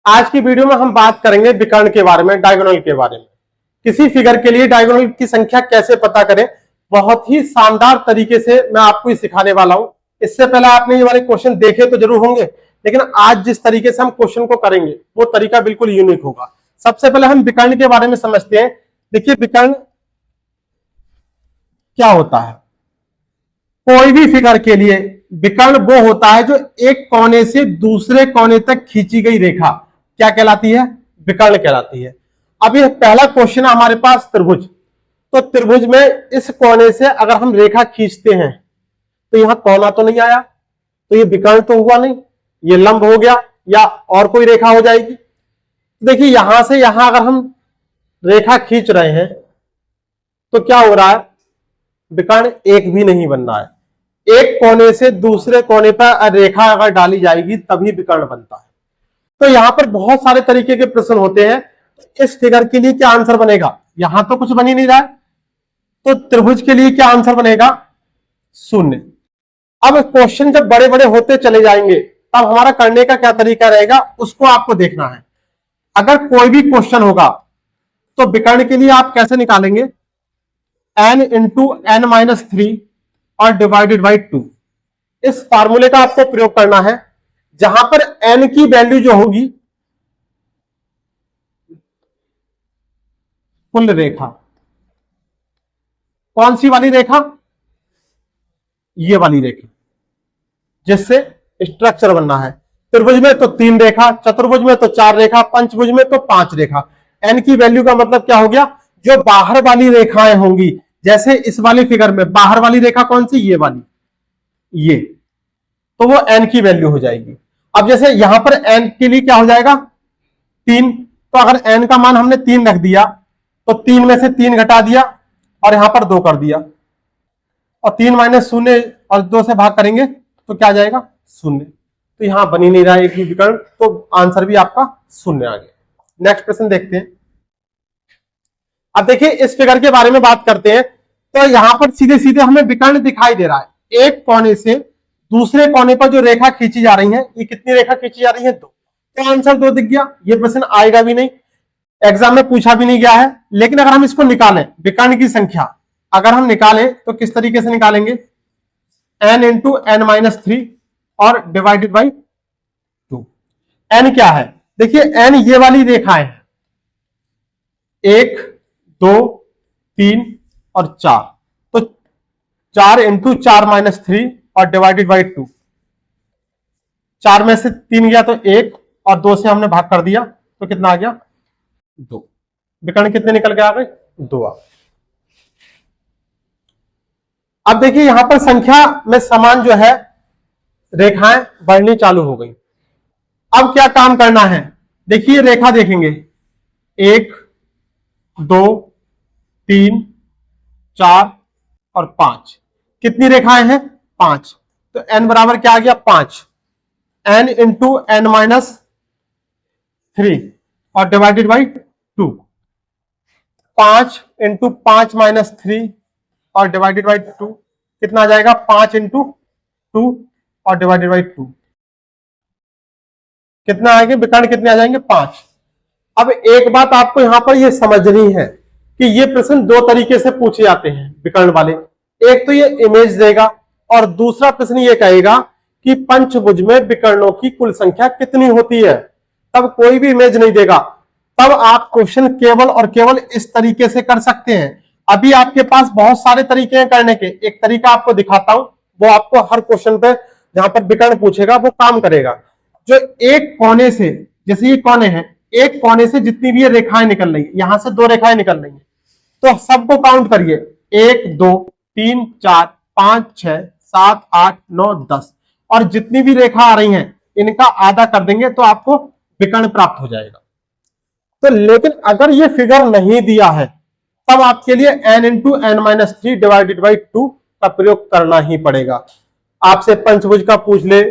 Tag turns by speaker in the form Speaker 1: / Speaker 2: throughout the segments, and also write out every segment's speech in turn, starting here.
Speaker 1: आज की वीडियो में हम बात करेंगे विकर्ण के बारे में, डायगोनल के बारे में। किसी फिगर के लिए डायगोनल की संख्या कैसे पता करें, बहुत ही शानदार तरीके से मैं आपको सिखाने वाला हूं। इससे पहले आपने ये वाले क्वेश्चन देखे तो जरूर होंगे, लेकिन आज जिस तरीके से हम क्वेश्चन को करेंगे वो तरीका बिल्कुल यूनिक होगा। सबसे पहले हम विकर्ण के बारे में समझते हैं। देखिए विकर्ण क्या होता है। कोई भी फिगर के लिए विकर्ण वो होता है जो एक कोने से दूसरे कोने तक खींची गई रेखा क्या कहलाती है, विकर्ण कहलाती है। अब यह पहला क्वेश्चन है हमारे पास त्रिभुज। तो त्रिभुज में इस कोने से अगर हम रेखा खींचते हैं तो यहां कोना तो नहीं आया, तो ये विकर्ण तो हुआ नहीं, ये लंब हो गया या और कोई रेखा हो जाएगी। देखिए यहां से यहां अगर हम रेखा खींच रहे हैं तो क्या हो रहा है, विकर्ण एक भी नहीं बन रहा है। एक कोने से दूसरे कोने पर रेखा अगर डाली जाएगी तभी विकर्ण बनता है। तो यहां पर बहुत सारे तरीके के प्रश्न होते हैं। इस फिगर के लिए क्या आंसर बनेगा, यहां तो कुछ बन ही नहीं रहा है, तो त्रिभुज के लिए क्या आंसर बनेगा, शून्य। अब क्वेश्चन जब बड़े बड़े होते चले जाएंगे तब हमारा करने का क्या तरीका रहेगा उसको आपको देखना है। अगर कोई भी क्वेश्चन होगा तो विकर्ण के लिए आप कैसे निकालेंगे, n इंटू एन माइनस 3 और डिवाइडेड बाई 2। इस फार्मूले का आपको प्रयोग करना है, जहां पर n की वैल्यू जो होगी कुल रेखा, कौन सी वाली रेखा, ये वाली रेखा जिससे स्ट्रक्चर बनना है। त्रिभुज में तो 3 रेखा, चतुर्भुज में तो 4 रेखा, पंचभुज में तो 5 रेखा। n की वैल्यू का मतलब क्या हो गया, जो बाहर वाली रेखाएं होंगी, जैसे इस वाली फिगर में बाहर वाली रेखा कौन सी, ये वाली, ये, तो वो n की वैल्यू हो जाएगी। अब जैसे यहां पर n के लिए क्या हो जाएगा 3, तो अगर n का मान हमने 3 रख दिया तो 3 में से 3 घटा दिया और यहां पर 2 कर दिया, और 3 माइनस 0 और 2 से भाग करेंगे तो क्या आ जाएगा 0। तो यहां बन ही नहीं रहा है एक भी विकर्ण, तो आंसर भी आपका 0 आ गया। नेक्स्ट प्रश्न देखते हैं। अब देखिए इस फिगर के बारे में बात करते हैं। तो यहां पर सीधे सीधे हमें विकर्ण दिखाई दे रहा है। एक कोने से दूसरे कोने पर जो रेखा खींची जा रही है, ये कितनी रेखा खींची जा रही है, 2। तो आंसर 2 दिख गया। ये प्रश्न आएगा भी नहीं, एग्जाम में पूछा भी नहीं गया है। लेकिन अगर हम इसको निकालें, विकर्ण की संख्या अगर हम निकालें तो किस तरीके से निकालेंगे, n इंटू एन माइनस 3 और डिवाइडेड बाई 2। n क्या है, देखिए n ये वाली रेखाएं है, 1 2 3 और 4, तो 4 इंटू 4 माइनस 3 और डिवाइडेड बाई 2। 4 में से 3 गया तो 1 और 2 से हमने भाग कर दिया तो कितना आ गया 2। विकर्ण कितने निकल के आ गए, 2 आ गए। अब देखिए यहां पर संख्या में समान जो है रेखाएं बढ़नी चालू हो गई। अब क्या काम करना है, देखिए रेखा देखेंगे 1 2 3 4 और 5, कितनी रेखाएं हैं 5, तो n बराबर क्या आ गया 5, n इंटू एन माइनस 3 और डिवाइडेड बाई 2। 5 इंटू 5 माइनस 3 और डिवाइडेड बाई 2 कितना आ जाएगा, 5 इंटू 2 और डिवाइडेड बाई 2 कितना आएंगे, विकर्ण कितने आ जाएंगे 5। अब एक बात आपको यहां पर यह समझनी है कि ये प्रश्न 2 तरीके से पूछे जाते हैं विकर्ण वाले। एक तो ये इमेज देगा और दूसरा प्रश्न ये कहेगा कि पंचभुज में विकर्णों की कुल संख्या कितनी होती है। तब कोई भी इमेज नहीं देगा, तब आप क्वेश्चन केवल और केवल इस तरीके से कर सकते हैं। अभी आपके पास बहुत सारे तरीके हैं करने के, एक तरीका आपको दिखाता हूं, वो आपको हर क्वेश्चन पे जहां पर विकर्ण पूछेगा वो काम करेगा। जो एक कोने से, जैसे ये कोने हैं, एक कोने से जितनी भी ये रेखाएं निकल रही है, यहां से 2 रेखाएं निकल रही है, तो सबको काउंट करिए, 1 2 3 4 5 6 7 8 9 10, और जितनी भी रेखा आ रही हैं इनका आधा कर देंगे तो आपको विकर्ण प्राप्त हो जाएगा। तो लेकिन अगर ये फिगर नहीं दिया है तब आपके लिए n into n minus 3 divided by 2 का प्रयोग करना ही पड़ेगा। आपसे पंचभुज का पूछ ले,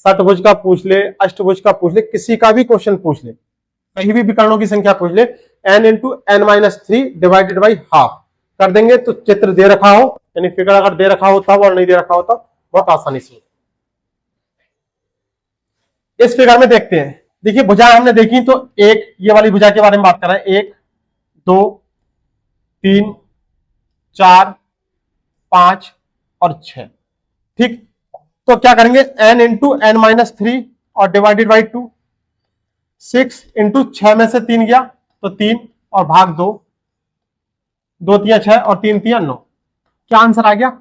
Speaker 1: षटभुज का पूछ ले, अष्टभुज का पूछ ले, किसी का भी क्वेश्चन पूछ ले, कहीं भी विकर्णों की संख्या पूछ ले, n into n minus 3 divided by half कर देंगे तो चित्र दे रखा हो, यानी फिगर अगर दे रखा हो तब और नहीं दे रखा हो तब बहुत आसानी से। इस फिगर में देखते हैं, देखिए भुजाएं हमने देखी, तो एक ये वाली भुजा के बारे में बात कर रहे हैं, 1 2 3 4 5 और 6। ठीक, तो क्या करेंगे, n इंटू एन माइनस 3 और डिवाइडेड बाई 2। 6 इंटू 6 में से 3 गया तो 3 और भाग 2, 2 3 6 और 3 3 9। क्या आंसर आ गया,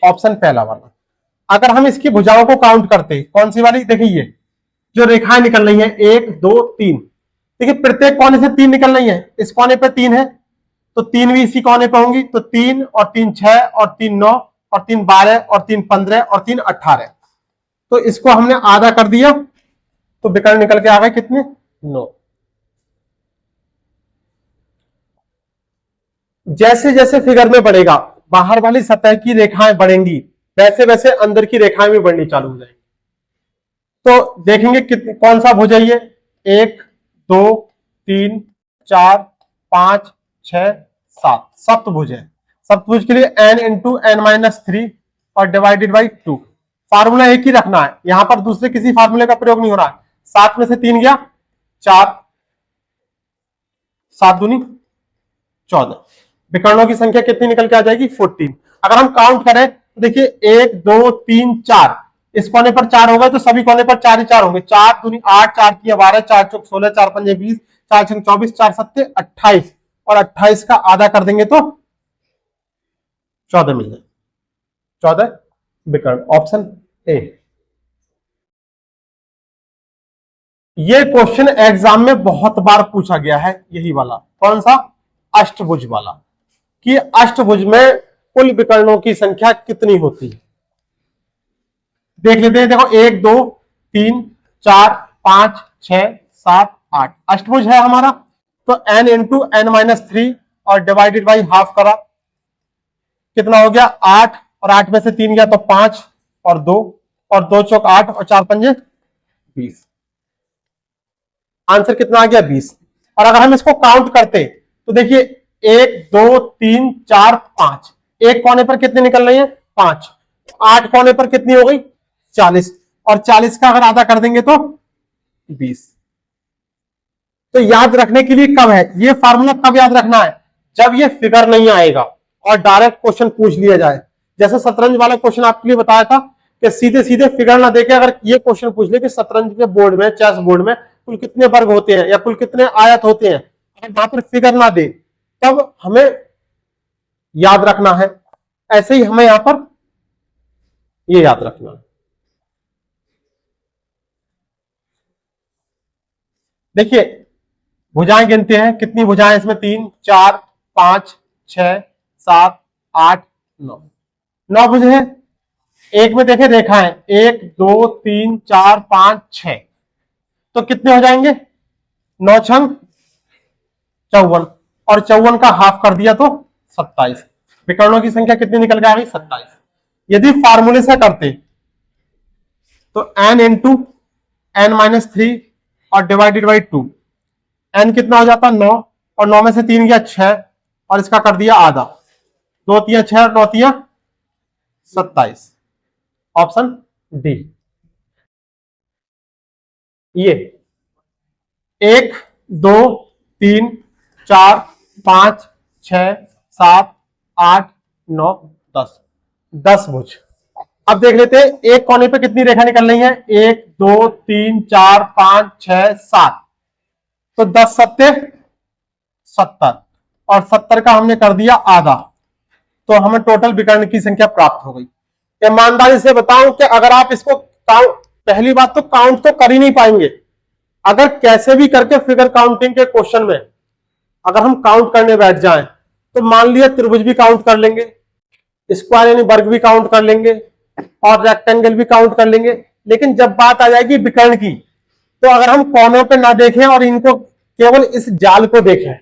Speaker 1: ऑप्शन पहला वाला। अगर हम इसकी भुजाओं को काउंट करते, कौन सी वाली, देखिए ये जो रेखाएं निकल रही हैं 1 2 3, देखिए प्रत्येक कोने से 3 निकल रही है, इस कोने पे 3 है तो 3 भी इसी कोने पे होंगी, तो 3 और 3 6 और 3 9 और 3 12 और 3 15 और 3 18। तो इसको हमने आधा कर दिया तो विकर्ण निकल के आ गए कितने, 9। जैसे जैसे फिगर में बढ़ेगा, बाहर वाली सतह की रेखाएं बढ़ेंगी, वैसे वैसे अंदर की रेखाएं भी बढ़नी चालू हो जाएंगी। तो देखेंगे कौन सा भुज है ये, 1 2 3 4 5 6 7, सप्तभुज है। सप्तभुज के लिए n इंटू एन माइनस 3 और डिवाइडेड बाई 2। फार्मूला एक ही रखना है, यहां पर दूसरे किसी फार्मूले का प्रयोग नहीं हो रहा है। 7 में से 3 गया 4, 7 दूनी 14, विकर्णों की संख्या कितनी निकल के आ जाएगी, 14। अगर हम काउंट करें तो देखिए 1 2 3 4, इस कोने पर 4 होगा तो सभी कोने पर 4 ही 4 होंगे। 4 दूनी 8, 4 3 12, 4 चौक 16, 4 5 20, 4 6 24, 4 7 28 और 28 का आधा कर देंगे तो 14 मिल जाए, 14 विकर्ण, ऑप्शन ए। ये क्वेश्चन एग्जाम में बहुत बार पूछा गया है, यही वाला, कौन सा, अष्टभुज वाला, कि अष्टभुज में कुल विकर्णों की संख्या कितनी होती है। देख लेते हैं, देखो 1 2 3 4 5 6 7 8, अष्टभुज है हमारा, तो n इंटू एन माइनस 3 और डिवाइडेड बाई हाफ करा, कितना हो गया 8, और 8 में से 3 गया तो 5 और 2, और 2 चौक 8 और 4 पंजे 20। आंसर कितना आ गया, 20। और अगर हम इसको काउंट करते तो देखिए 1 2 3 4 5, एक कोने पर कितने निकल रही है, 5, 8 कोने पर कितनी हो गई, 40, और 40 का अगर आधा कर देंगे तो 20। तो याद रखने के लिए कब है ये फार्मूला, कब याद रखना है, जब ये फिगर नहीं आएगा और डायरेक्ट क्वेश्चन पूछ लिया जाए। जैसे शतरंज वाला क्वेश्चन आपके लिए बताया था कि सीधे सीधे फिगर ना देके अगर ये क्वेश्चन पूछ ले कि शतरंज के बोर्ड में, चेस बोर्ड में कुल कितने वर्ग होते हैं या कुल कितने आयत होते हैं, अगर वहां पर फिगर ना दे तब हमें याद रखना है। ऐसे ही हमें यहां पर ये याद रखना है। देखिए भुजाएं गिनते हैं, कितनी भुजाएं इसमें, 3 4 5 6 7 8 9, 9 भुज है। एक में देखें रेखाएं 1 2 3 4 5 6, तो कितने हो जाएंगे, 9 छंग 54, और 54 का हाफ कर दिया तो 27। विकर्णों की संख्या कितनी निकल के आ गई, 27। यदि फार्मूले से करते तो n इंटू एन माइनस 3 और डिवाइडेड बाई 2, n कितना हो जाता 9, और 9 में से 3 गया 6 और इसका कर दिया आधा, 2 3 6 और 9 3 27, ऑप्शन डी। ये 1 2 3 4 5 6 7 8 9 10, 10 भुज। अब देख लेते हैं एक कोने पे कितनी रेखा निकल रही है, 1 2 3 4 5 6 7, तो 10 सत्ते 70, और 70 का हमने कर दिया आधा, तो हमें टोटल विकर्ण की संख्या प्राप्त हो गई। ईमानदारी से बताऊं कि अगर आप इसको काउंट, पहली बात तो काउंट तो कर ही नहीं पाएंगे, अगर कैसे भी करके फिगर काउंटिंग के क्वेश्चन में अगर हम काउंट करने बैठ जाएं तो मान लिया त्रिभुज भी काउंट कर लेंगे, स्क्वायर यानी वर्ग भी काउंट कर लेंगे, और रेक्टेंगल भी काउंट कर लेंगे, लेकिन जब बात आ जाएगी विकर्ण की, तो अगर हम कोनों पे ना देखें और इनको केवल इस जाल को देखें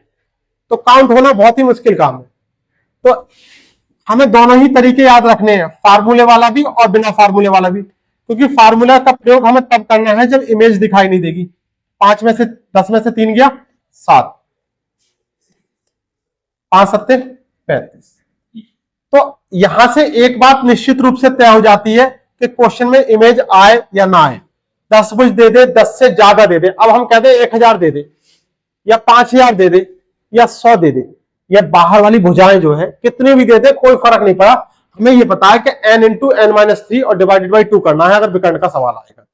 Speaker 1: तो काउंट होना बहुत ही मुश्किल काम है। तो हमें दोनों ही तरीके याद रखने हैं, फार्मूले वाला भी और बिना फार्मूले वाला भी, क्योंकि फार्मूला का प्रयोग हमें तब करना है जब इमेज दिखाई नहीं देगी। 5 में से 10 में से 3 गया 7, 5 सत्ते 35। तो यहां से एक बात निश्चित रूप से तय हो जाती है कि क्वेश्चन में इमेज आए या ना आए। 10 भुज दे दे, 10 से ज्यादा दे दे, अब हम कहते हैं 1000 दे दे या 5000 दे दे या 100 दे दे, या बाहर वाली भुजाएं जो है कितने भी दे दे कोई फर्क नहीं पड़ा, हमें ये पता है कि n इंटू एन माइनस 3 और डिवाइडेड बाई 2 करना है अगर विकर्ण का सवाल आएगा।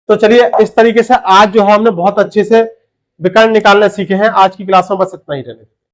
Speaker 1: तो चलिए इस तरीके से आज जो है हमने बहुत अच्छे से विकर्ण निकालने सीखे हैं। आज की क्लास में बस इतना ही रहने।